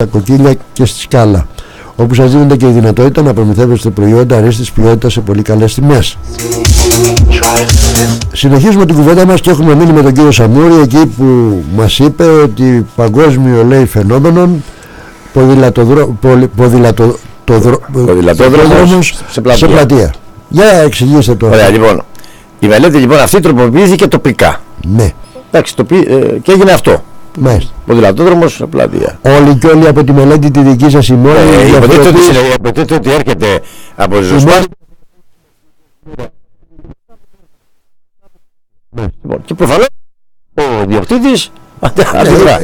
στα κοκκίλια και στη σκάλα, όπου σας δίνεται και η δυνατότητα να προμηθεύεστε προϊόντα αρίστης ποιότητας σε πολύ καλές τιμές. Συνεχίζουμε την κουβέντα μας και έχουμε μείνει με τον κύριο Σαμούρη εκεί που μας είπε ότι παγκόσμιο, λέει, φαινόμενον ποδηλατόδρομος σε πλατεία. Για εξηγήστε το. Ωραία, λοιπόν. Η μελέτη λοιπόν αυτή τροποποιήθηκε τοπικά. Ναι. Εντάξει, και έγινε αυτό. Μάλιστα. Ποδηλατόδρομος σε πλατεία. Όλοι και όλοι από τη μελέτη τη δική σας η μόνη. Υποτίθεται ότι έρχεται από ζωσπά. Και προφανώς ο διοκτήτης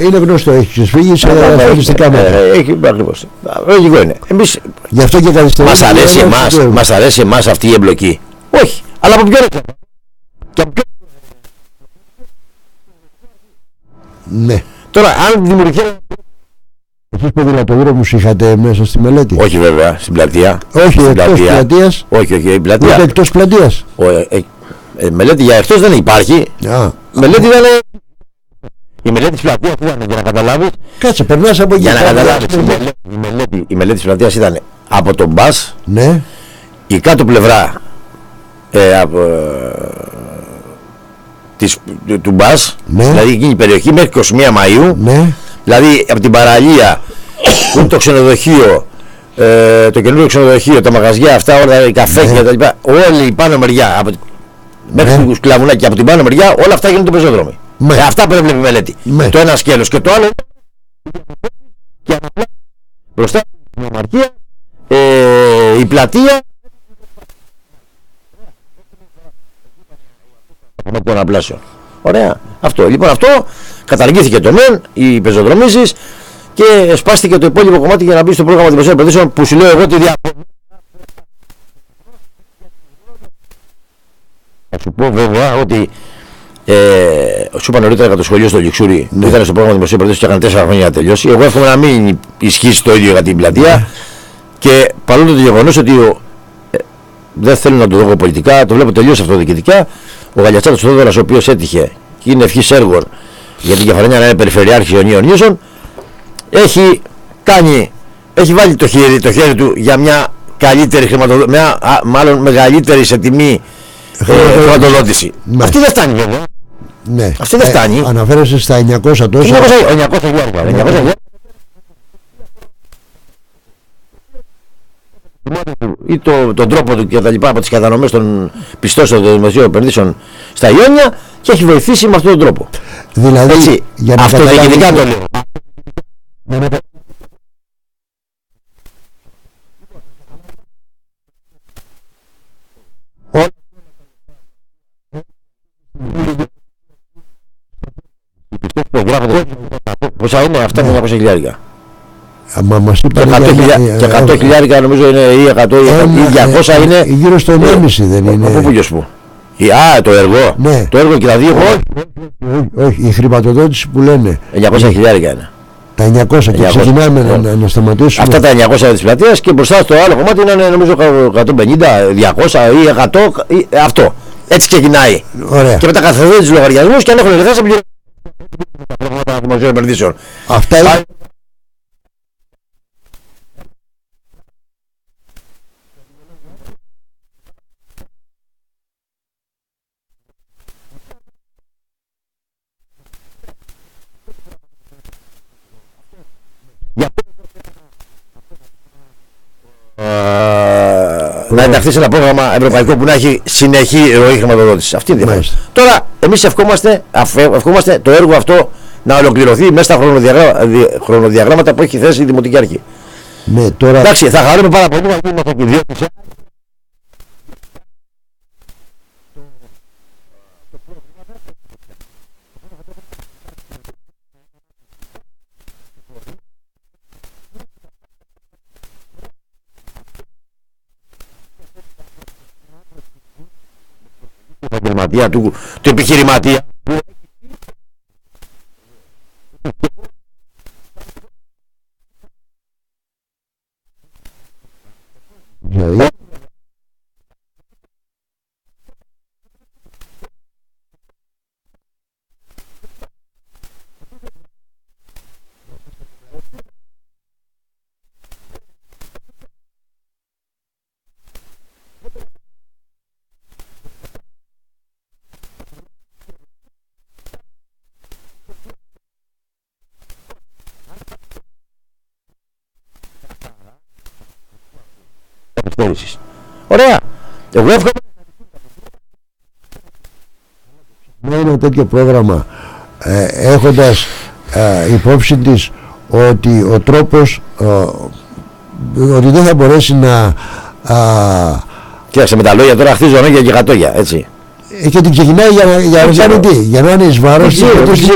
είναι γνωστό, έχει ξεσφύγει σε ασφαλιστικά μέτρα. Ακριβώς. Λογικό είναι. Εμείς γι' αυτό και μας αρέσει εμάς αυτή η εμπλοκή. Όχι, αλλά από ποιο ναι. Τώρα, αν δημιουργηθεί. Εσείς ποδηλατοδρόμους είχατε μέσα στη μελέτη? Όχι, βέβαια, στην πλατεία. Όχι, εκτός πλατείας. Όχι, η πλατεία. Ούτε εκτός πλατείας. Μελέτη για εκτός δεν υπάρχει. Μελέτη ήταν. Η μελέτη της πλατείας ήταν, για να καταλάβεις. Κάτσε, περνάς από εκεί. Για να καταλάβεις, η μελέτη της πλατείας ήταν από τον μπας. Ναι. Η κάτω πλευρά του μπας, ναι. Δηλαδή εκείνη η περιοχή μέχρι 21 Μαΐου, ναι. Δηλαδή από την παραλία που είναι το ξενοδοχείο, το καινούριο ξενοδοχείο, τα μαγαζιά αυτά, όλα οι καφέ και τα λοιπά, όλη η πάνω μεριά, μέχρι τους κλαβουνάκια από την πάνω μεριά, όλα αυτά γίνονται πεζόδρομοι. Αυτά πρέπει η μελέτη. Το ένα σκέλος και το άλλο. Και μπροστά στην ομαρχία, η πλατεία. Με το αναπλάσιο. Ωραία. Αυτό. Λοιπόν, αυτό καταργήθηκε το ΜΕΝ, οι πεζοδρομήσεις, και σπάστηκε το υπόλοιπο κομμάτι για να μπει στο πρόγραμμα δημοσίων επενδύσεων, που σου λέω εγώ τη διαφωνία. Θα σου πω βέβαια ότι σου είπα νωρίτερα για το σχολείο στο Λιξούρι, που ήταν στο πρόγραμμα δημοσίων επενδύσεων και έκανε 4 χρόνια να τελειώσει. Εγώ εύχομαι να μην ισχύσει το ίδιο για την πλατεία, και παρόλο το γεγονός ότι δεν θέλω να το δω πολιτικά, το βλέπω τελείως αυτοδιοικητικά. Ο Γαλιατσάτος Θόδωρας, ο οποίος έτυχε και είναι ευχής έργων για την Κεφαλονιά να είναι περιφερειάρχης Ιωνίων Νήσων, έχει βάλει το χέρι του για μια καλύτερη μάλλον μεγαλύτερη σε τιμή χρηματοδότηση. Αυτή δεν φτάνει βέβαια. Ναι. Αυτή δεν φτάνει. Αναφέρεσαι στα 900 τόσο. 900 ή τον τρόπο του και τα λοιπά από τις κατανομές των πιστώσεων των δημοσίων επενδύσεων στα Ιόνια, και έχει βοηθήσει με αυτόν τον τρόπο. Δηλαδή, έτσι, για να αυτοδιοικητικά το λέω. Πόσα είναι αυτά, 900 χιλιάρικα. Και 100 χιλιάρικα νομίζω είναι, ή 100 ή 200 είναι. Γύρω στο 1,5 δεν είναι? Από πού και σου. Το έργο. Ναι. Το έργο και τα δύο. Όχι, η χρηματοδότηση που λένε 900 χιλιάρικα είναι. Τα 900 και ξεκινάμε να σταματήσουμε. Αυτά τα 900 της πλατείας, και μπροστά στο άλλο κομμάτι είναι νομίζω 150, 200 ή 100. Αυτό. Έτσι ξεκινάει. Ωραία. Και μετά καθοδεύει τους λογαριασμούς, και αν έχουν λεφτά σε πληρώνουν τα προγράμματα δημοσίων επενδύσεων. Αυτά είναι. Να ενταχθεί σε ένα πρόγραμμα ευρωπαϊκό που να έχει συνεχή ροή χρηματοδότηση. Αυτή είναι η διαφορά. Τώρα, εμείς ευχόμαστε το έργο αυτό να ολοκληρωθεί μέσα στα χρονοδιαγράμματα που έχει θέσει η Δημοτική Αρχή. Ναι, τώρα... Εντάξει, θα χαρούμε πάρα πολύ μαζί με το διότι του επιχειρηματία. πέρυσι. Ωραία. Εγώ εύχομαι. Με ένα τέτοιο πρόγραμμα έχοντας υπόψη της ότι ο τρόπος ότι δεν θα μπορέσει να Κοίταξε, με τα λόγια τώρα χτίζω ανάγκη για γατόγια, έτσι. και την ξεκινάει για να κάνει τι, για να είναι εις βάρος της.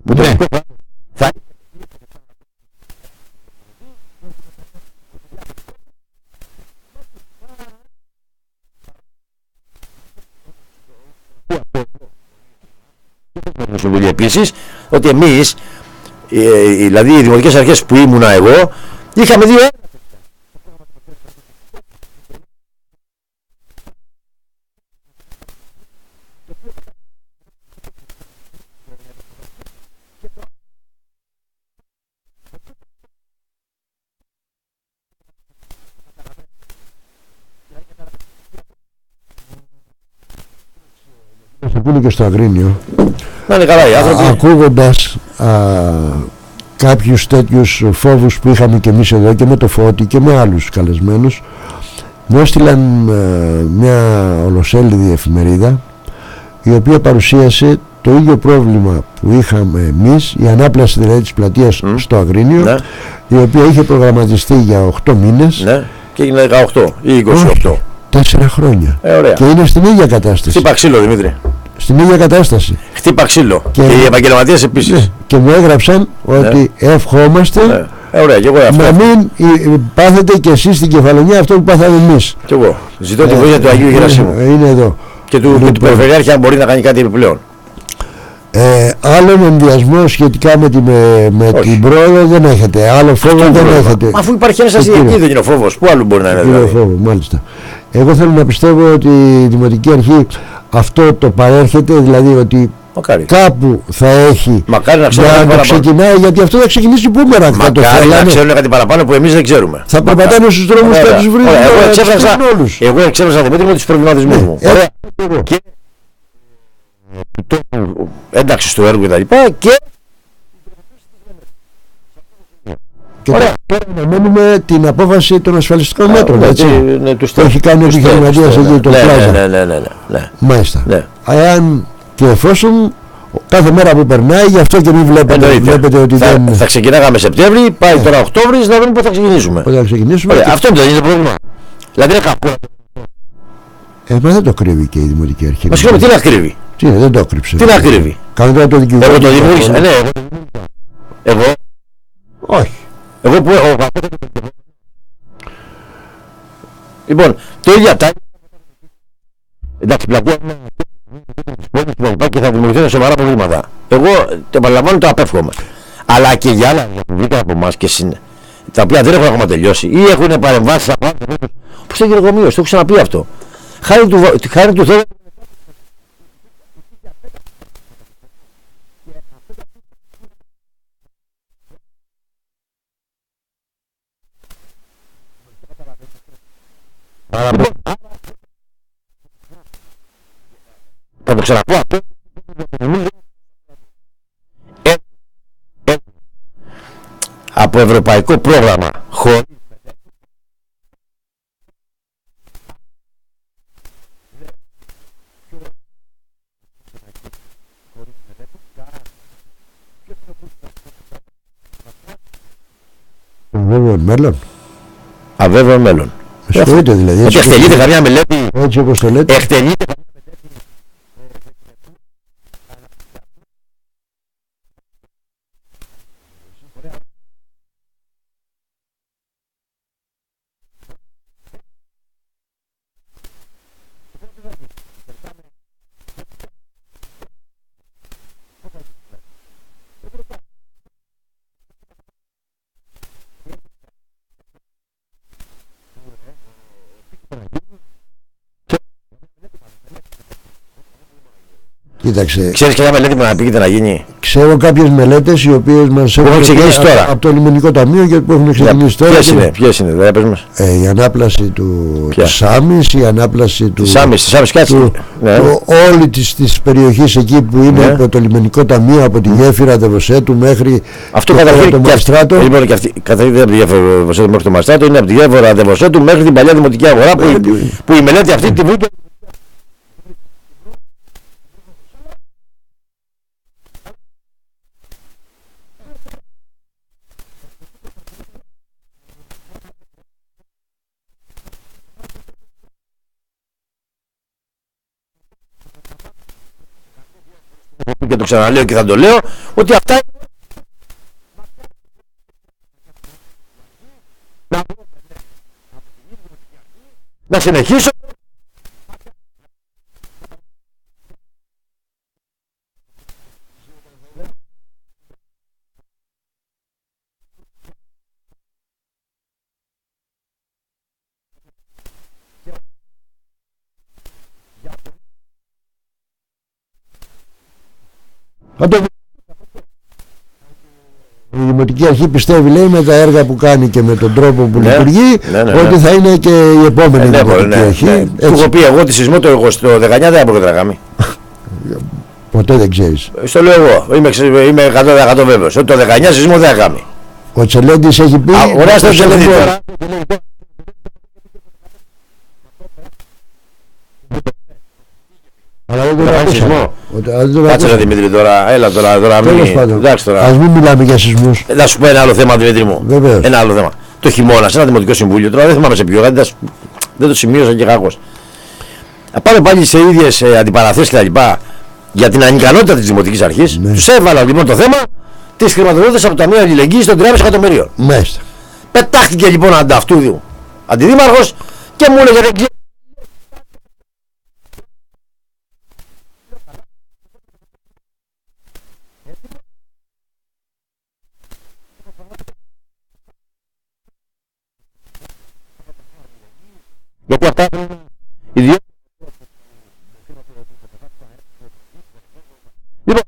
Ναι. Επίσης, ότι εμείς, δηλαδή οι δημοτικές αρχές που ήμουνα εγώ, είχαμε δύο. Που είναι και στο Αγρίνιο, Να είναι καλά οι άνθρωποι. ακούγοντας κάποιους τέτοιους φόβους που είχαμε και εμείς εδώ και με το Φώτη και με άλλους καλεσμένους, μου έστειλαν μια ολοσέλιδη εφημερίδα η οποία παρουσίασε το ίδιο πρόβλημα που είχαμε εμείς, η ανάπλαση δηλαδή της πλατείας στο Αγρίνιο, Ναι. η οποία είχε προγραμματιστεί για 8 μήνες. Ναι, και έγινε 18 ή 28. 4 χρόνια. Ωραία. Και είναι στην ίδια κατάσταση. Χτύπα ξύλο, Δημήτρη. Στην ίδια κατάσταση. Χτύπα ξύλο. Και οι επαγγελματίες επίσης. Ναι. Και μου έγραψαν ότι ευχόμαστε ωραία, και εγώ αυτό. να μην πάθετε και εσείς στην Κεφαλονιά αυτό που πάθαμε εμείς. Και εγώ. Ζητώ τη βοήθεια του Αγίου Γερασίμου. Είναι εδώ. Και του Περιφερειάρχη, αν μπορεί να κάνει κάτι επιπλέον. Άλλον ενδιασμό σχετικά με την πρόοδο δεν έχετε. Άλλο φόβο δεν έχετε. Αφού υπάρχει ένας εκεί δεν είναι ο φόβος. Πού άλλο μπορεί να είναι δηλαδή. Φόβο, μάλιστα. Εγώ θέλω να πιστεύω ότι η Δημοτική Αρχή αυτό το παρέρχεται, δηλαδή ότι κάπου θα έχει για να ξεκινάει, γιατί αυτό θα ξεκινήσει μπούμεραγκ. Μακάρι να ξέρουν κάτι παραπάνω που εμείς δεν ξέρουμε. Θα περπατάνε στους δρόμους και θα τους βρουν όλους. Εγώ εξέφρασα Δημήτρη με τους προβληματισμούς μου. Και ένταξη στο έργο και τα λοιπά και τώρα αναμένουμε την απόφαση των ασφαλιστικών μέτρων, έτσι. Το έχει κάνει ο επιχειρηματίας εκεί το Πλάζα. Ναι. Μάλιστα. Εάν και εφόσον κάθε μέρα που περνάει, γι' αυτό και μην βλέπετε ότι δεν... Θα ξεκινάγαμε Σεπτέμβρη, πάει τώρα Οκτώβρης, να δούμε πότε θα ξεκινήσουμε. Αυτό δεν είναι πρόβλημα. Δηλαδή είναι κακό. Μα δεν το κρύβει και η Δημοτική Αρχή. Μα συγγνώμη, τι να κρύβει. Τι δεν το κρύψε. Τι να κρύβει. Κάνετε το δικηγόρο. Εγώ το δημιούργησα. Ναι, εγώ. Όχι. Εγώ που έχω. Λοιπόν, το ίδιο τα. Εντάξει, πλατεία και θα δημιουργηθούν σοβαρά προβλήματα. Εγώ το επαναλαμβάνω, το απέφχομαι. Αλλά και για άλλα που βγήκαν από εμάς και τα οποία δεν έχουν ακόμα τελειώσει ή έχουν παρεμβάσει που στο γεργομείο, το έχω ξαναπεί αυτό. Χάρη του Θεού. Θα το ξαναπώ αυτό. Από ευρωπαϊκό πρόγραμμα χωρίς αβέβαιο μέλλον. Αβέβαιο μέλλον. Ασχολείται δηλαδή. Ότι εκτελείται καμιά μελέτη. Έτσι όπως το λέτε. Εκτελείται. Κοίταξε. Ξέρεις κάποια μελέτη που να πήγαινε να γίνει? Ξέρω κάποιες μελέτες οι οποίες μας έχουν ξεκινήσει τώρα από το Λιμενικό Ταμείο και που έχουν ξεκινήσει τώρα. Ποιες είναι, δεν πες μας. Η ανάπλαση της Σάμης, η ανάπλαση του. Της Σάμης, κάτσε. Όλη της περιοχής εκεί που είναι από το Λιμενικό Ταμείο, από τη γέφυρα Δεβοσέτου μέχρι αυτό το Μαστράτο. Λοιπόν, και αυτή καταρχήν από τη γέφυρα Δεβοσέτου μέχρι το Μαστράτο, είναι από τη γέφυρα Δεβοσέτου μέχρι την παλιά δημοτική αγορά που η μελέτη αυτή τη βρήκε. Και το ξαναλέω και θα το λέω ότι αυτά να συνεχίσω Η Δημοτική Αρχή πιστεύει, λέει, με τα έργα που κάνει και με τον τρόπο που λειτουργεί, ότι θα είναι και η επόμενη Δημοτική Αρχή. Του έχω πει εγώ τη σεισμό το 19 δεν πρόκειται να κάνει. Ποτέ δεν ξέρεις. Στο λέω εγώ, είμαι 100% βέβαιος ότι το 19 σεισμό δεν θα κάνει. Ο Τσελέντης έχει πει. Ωραία στο Τσελέντη τώρα. Αλλά δεν το σεισμό. Κάτσε ρε Δημήτρη τώρα, έλα τώρα μην. Εντάξει τώρα. Ας μην μιλάμε για σεισμούς. Θα σου πω ένα άλλο θέμα, Δημήτρη μου. Βεβαίως. Ένα άλλο θέμα. Το χειμώνα, σε ένα δημοτικό συμβούλιο, τώρα δεν θυμάμαι σε ποιο, δεν το σημείωσα και κακώς. Πάμε πάλι σε ίδιες αντιπαραθέσεις κτλ. Για την ανικανότητα της Δημοτικής Αρχής, τους έβαλα λοιπόν το θέμα της χρηματοδότησης από το Ταμείο Αλληλεγγύης των 3,5 εκατομμυρίων. Μάλιστα. Πετάχτηκε λοιπόν ανταυτού αντιδήμαρχος και μου έλεγε δεν ξέρω. Γιατί αυτά οι δύο. Λοιπόν,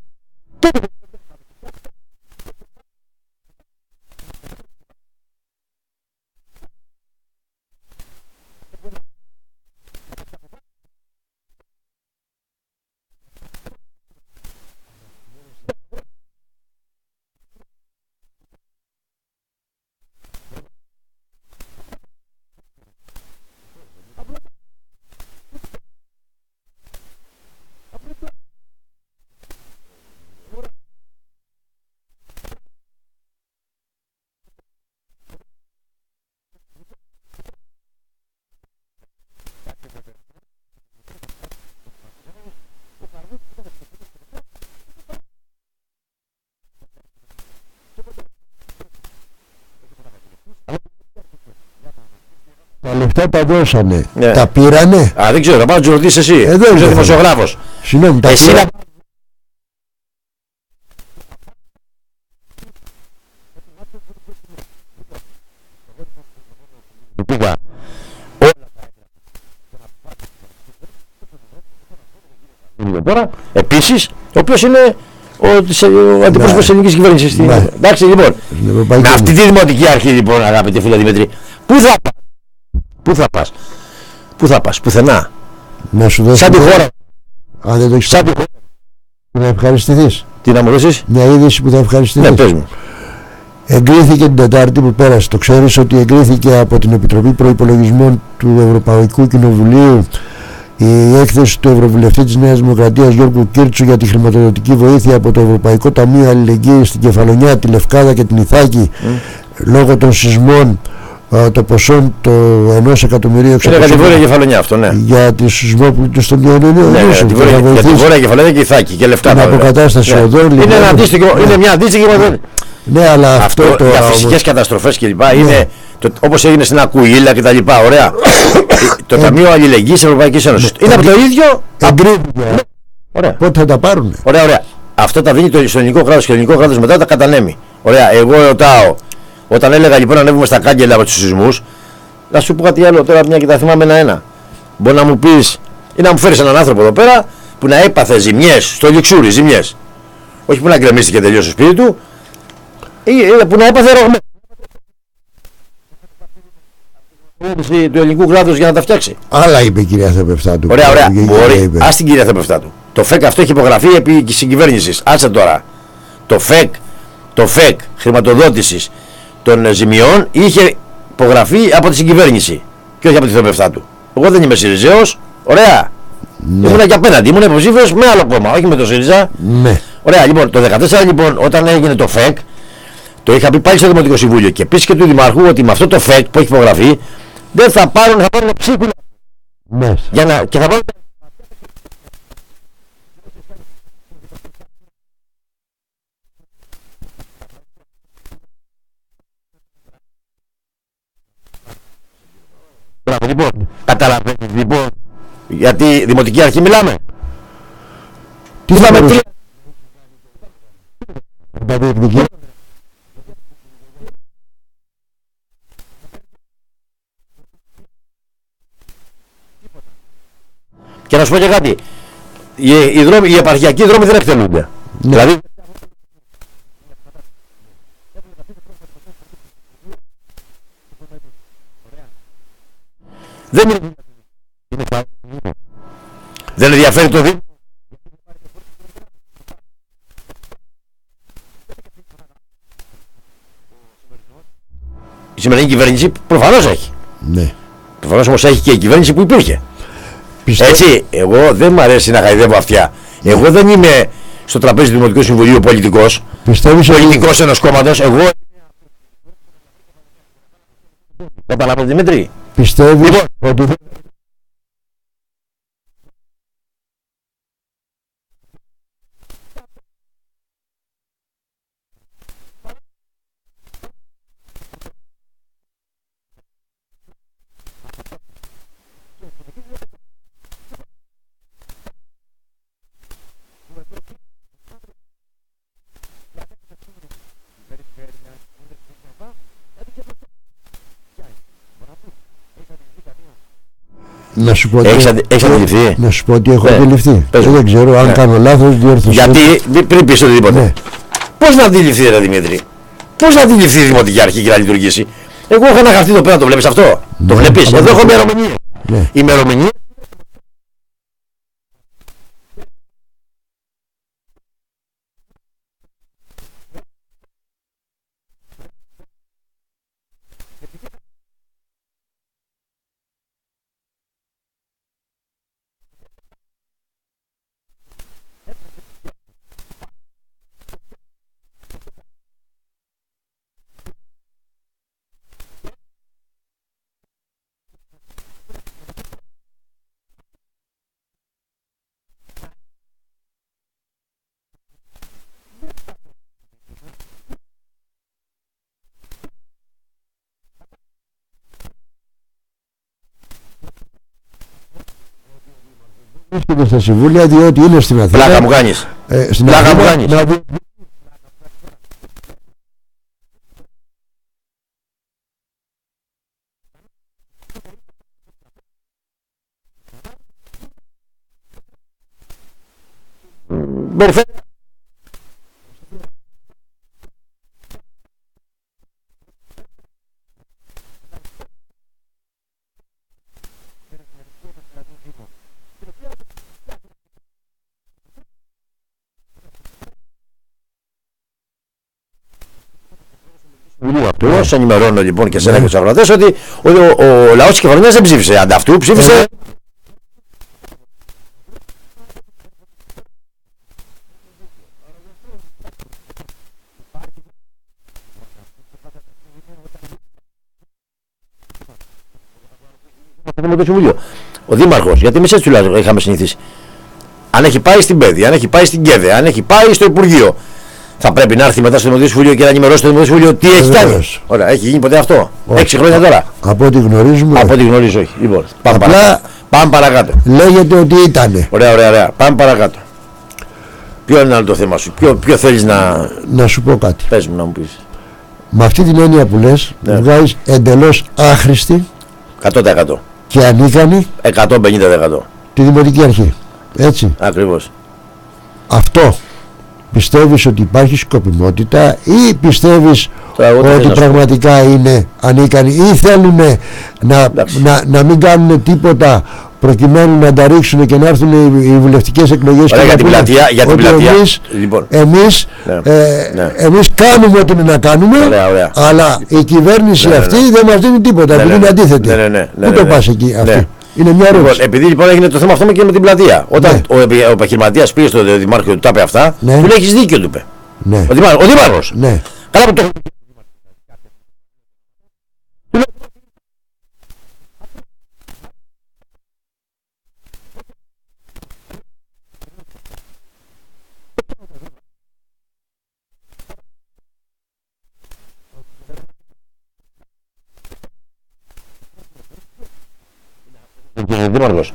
Τα λεφτά τα δώσανε. Τα πήρανε. Α, δεν ξέρω, θα πάω να τους ρωτήσεις εσύ. Εδώ είσαι δημοσιογράφος. Συγγνώμη, τα πήρανε. Τώρα, επίσης, ο οποίος είναι ο αντιπρόσωπος της ελληνικής κυβέρνησης. Εντάξει, λοιπόν, με αυτή τη Δημοτική Αρχή, λοιπόν, αγαπητοί φίλε Δημήτρη, πού θα πας, πουθενά. Να σου δώσω. Σαν τη χώρα. Αν δεν το έχεις σαν τη χώρα. Να ευχαριστηθείς. Τι να μου δώσεις? Μια είδηση που θα ευχαριστηθείς. Ναι, πες μου. Εγκρίθηκε την Τετάρτη που πέρασε. Το ξέρεις ότι εγκρίθηκε από την Επιτροπή Προϋπολογισμών του Ευρωπαϊκού Κοινοβουλίου η έκθεση του Ευρωβουλευτή της Νέας Δημοκρατίας Γιώργου Κίρτσου για τη χρηματοδοτική βοήθεια από το Ευρωπαϊκό Ταμείο Αλληλεγγύης στην Κεφαλονιά, τη Λευκάδα και την Ιθάκη λόγω των σεισμών, το ποσό το 1 εκατομμυρίο είναι για τη Βόρεια Κεφαλονιά αυτό, ναι. Για τη σεισμόπληκτους των Διονύλιων. Ναι, για τη Βόρεια Κεφαλονιά και Ιθάκη και Λευκάδα. Την αποκατάσταση οδών. Είναι ένα αντίστοιχο, είναι μια αντίστοιχη. Ναι, αλλά αυτό για φυσικές καταστροφές κλπ. Είναι όπως έγινε στην Ακουίλα κτλ. Ωραία. Το Ταμείο Αλληλεγγύης Ευρωπαϊκής Ένωσης. Είναι από το ίδιο. Εγκρίνεται. Πότε θα τα πάρουνε. Ωραία. Αυτό τα δίνει στο ελληνικό κράτος και το ελληνικό κράτος μετά τα κατανέμει. Ωραία. Εγώ ρωτάω, όταν έλεγα λοιπόν να ανέβουμε στα κάγκελα από τους σεισμούς, να σου πω κάτι άλλο τώρα, μια και τα θυμάμαι ένα-ένα. Μπορεί να μου πεις ή να μου φέρεις έναν άνθρωπο εδώ πέρα που να έπαθε ζημιές στο Λιξούρι, ζημιές. Όχι που να γκρεμίστηκε και τελείωσε το σπίτι του, που να έπαθε ρογμές. Του ελληνικού κράτους για να τα φτιάξει. Άλλα είπε η κυρία Θεπεφτάτου. Ωραία, ωραία. Μπορεί. Ας την κυρία Θεπεφτάτου. Το ΦΕΚ αυτό έχει υπογραφεί επί συγκυβέρνησης. Άσε τώρα. Το ΦΕΚ χρηματοδότησης των ζημιών είχε υπογραφεί από τη συγκυβέρνηση και όχι από τη Θεπεφτάτου. Εγώ δεν είμαι ΣΥΡΙΖΑΙΟΣ. Ωραία. Ναι. Ήμουνα και απέναντι. Ήμουν υποψήφιος με άλλο κόμμα, όχι με το ΣΥΡΙΖΑ. Ναι. Ωραία, λοιπόν, το 2014 λοιπόν, όταν έγινε το ΦΕΚ, το είχα πει πάλι στο Δημοτικό Συμβούλιο και επίσης και του Δημαρχού ότι με αυτό το ΦΕΚ που έχει υπογραφεί δεν θα πάρουν ψήφουλα. Ναι. Και θα πάρουν. Λοιπόν, καταλαβαίνεις λοιπόν γιατί δημοτική αρχή μιλάμε. Τι θα με και να σου πω και κάτι, οι επαρχιακοί δρόμοι δεν εκτελούνται. Ναι. Δηλαδή δεν ενδιαφέρει το Δήμο. Η σημερινή κυβέρνηση προφανώς έχει. Ναι. Προφανώς όμως έχει και η κυβέρνηση που υπήρχε. Έτσι, εγώ δεν μου αρέσει να χαϊδεύω αυτιά. Εγώ δεν είμαι στο τραπέζι του Δημοτικού Συμβουλίου πολιτικός. Πολιτικός ενός κόμματος. Εγώ. Καταλάβατε Δημήτρη. Πιστεύεις λοιπόν, ότι. Να σου πω ότι έχω αντιληφθεί. Δεν ξέρω αν κάνω λάθος, διορθώσου. Γιατί πριν πεις οτιδήποτε. Ναι. Πώς να αντιληφθεί ρε Δημήτρη, πώς να αντιληφθεί η Δημοτική Αρχή και να λειτουργήσει. Εγώ έχω ένα χαρτί εδώ πέρα, το βλέπεις αυτό. Ναι. Το βλέπεις, εδώ έχω ημερομηνία. Ναι. Ημερομηνία. βρίσκεται στα συμβούλια διότι είναι στην Αθήνα. Πλάκα μου κάνεις. Πλάκα μου κάνεις. Σας ενημερώνω λοιπόν και σε ένα και τους αγροτές ότι ο λαός της Κεφαλονιάς δεν ψήφισε ανταυτού, ψήφισε ο Δήμαρχος, γιατί εμείς έτσι τουλάχιστον είχαμε συνηθίσει. Αν έχει πάει στην Πέδη, αν έχει πάει στην ΚΕΔΕ, αν έχει πάει στο Υπουργείο, θα πρέπει να έρθει μετά στο Δημοτικό Συμβούλιο και να ενημερώσει το Δημοτικό Συμβούλιο τι έχει κάνει. Ωραία, έχει γίνει ποτέ αυτό? 6 χρόνια τώρα. Από ό,τι γνωρίζουμε. Από ό,τι γνωρίζω, όχι. Λοιπόν, πάμε παρακάτω. Λέγεται ότι ήτανε. Ωραία. Πάμε παρακάτω. Ποιο είναι άλλο το θέμα σου, ποιο θέλεις να. Να σου πω κάτι. Πες μου να μου πεις. Με αυτή την έννοια που λες, βγάζεις εντελώς άχρηστη 100% και ανίκανη 150% τη Δημοτική Αρχή. Έτσι. Ακριβώς. Αυτό πιστεύεις ότι υπάρχει σκοπιμότητα ή πιστεύεις ότι πραγματικά είναι ανίκανοι ή θέλουν να μην κάνουν τίποτα προκειμένου να τα ρίξουν και να έρθουν οι βουλευτικές εκλογές? Ωραία, για την πλατεία. Εμείς κάνουμε ό,τι είναι να κάνουμε, αλλά η κυβέρνηση αυτή δεν μας δίνει τίποτα, επειδή είναι αντίθετη. Πού το πας εκεί αυτή? Είναι μια ερώτηση. Επειδή λοιπόν έγινε το θέμα αυτό και με την πλατεία. Όταν ο επιχειρηματίας πήγε στο δημάρχιο του, τα είπε αυτά, του λέει: έχεις δίκιο, του είπε. Ο δήμαρχος. Καλά που το.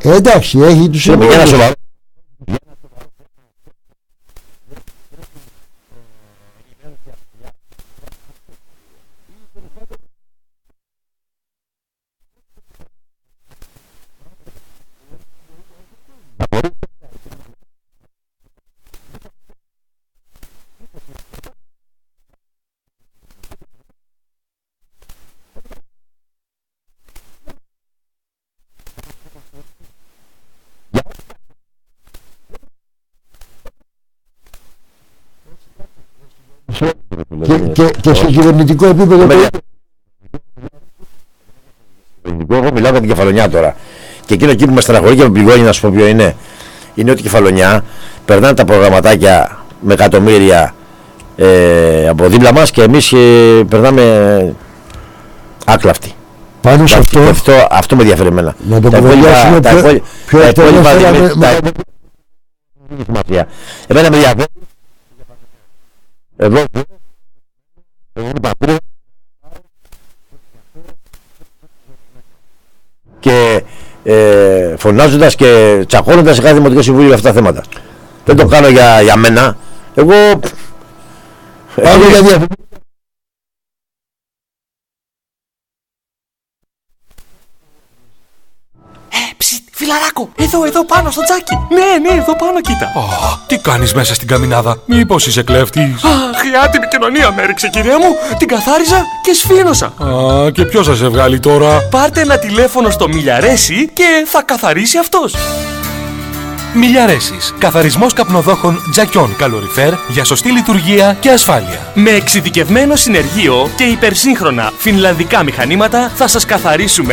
Εντάξει, έχει τους εμπόδους. Και στο κυβερνητικό επίπεδο. Εγώ μιλάω για την Κεφαλονιά τώρα. Και εκείνο εκεί που με στεναχωρεί και με πληγώνει, να σου πω ποιο είναι. Είναι ότι η Κεφαλονιά περνάνε τα προγραμματάκια με εκατομμύρια από δίπλα μας και εμείς περνάμε άκλαυτοι. Πάνω σε αυτό με ενδιαφέρει εμένα. Να το κουβεντιάσουμε πιο ευθερότερα. Εμένα με ενδιαφέρει. Εδώ και φωνάζοντας και τσακώνοντας σε κάθε δημοτικό συμβούλιο για αυτά τα θέματα. Δεν το κάνω για μένα. Εγώ Φιλαράκο, εδώ πάνω στο τζάκι. Ναι, εδώ πάνω κοίτα. Τι κάνεις μέσα στην καμινάδα? Μήπως είσαι κλέφτης? Άτιμη κοινωνία με έριξε, κυρία μου. Την καθάριζα και σφήνωσα. Και ποιος θα σε βγάλει τώρα? Πάρτε ένα τηλέφωνο στο Μιλιαρέσι και θα καθαρίσει αυτός. Μιλιαρέσις. Καθαρισμός καπνοδόχων τζακιών καλοριφέρ για σωστή λειτουργία και ασφάλεια. Με εξειδικευμένο συνεργείο και υπερσύγχρονα φινλανδικά μηχανήματα θα σας καθαρίσουμε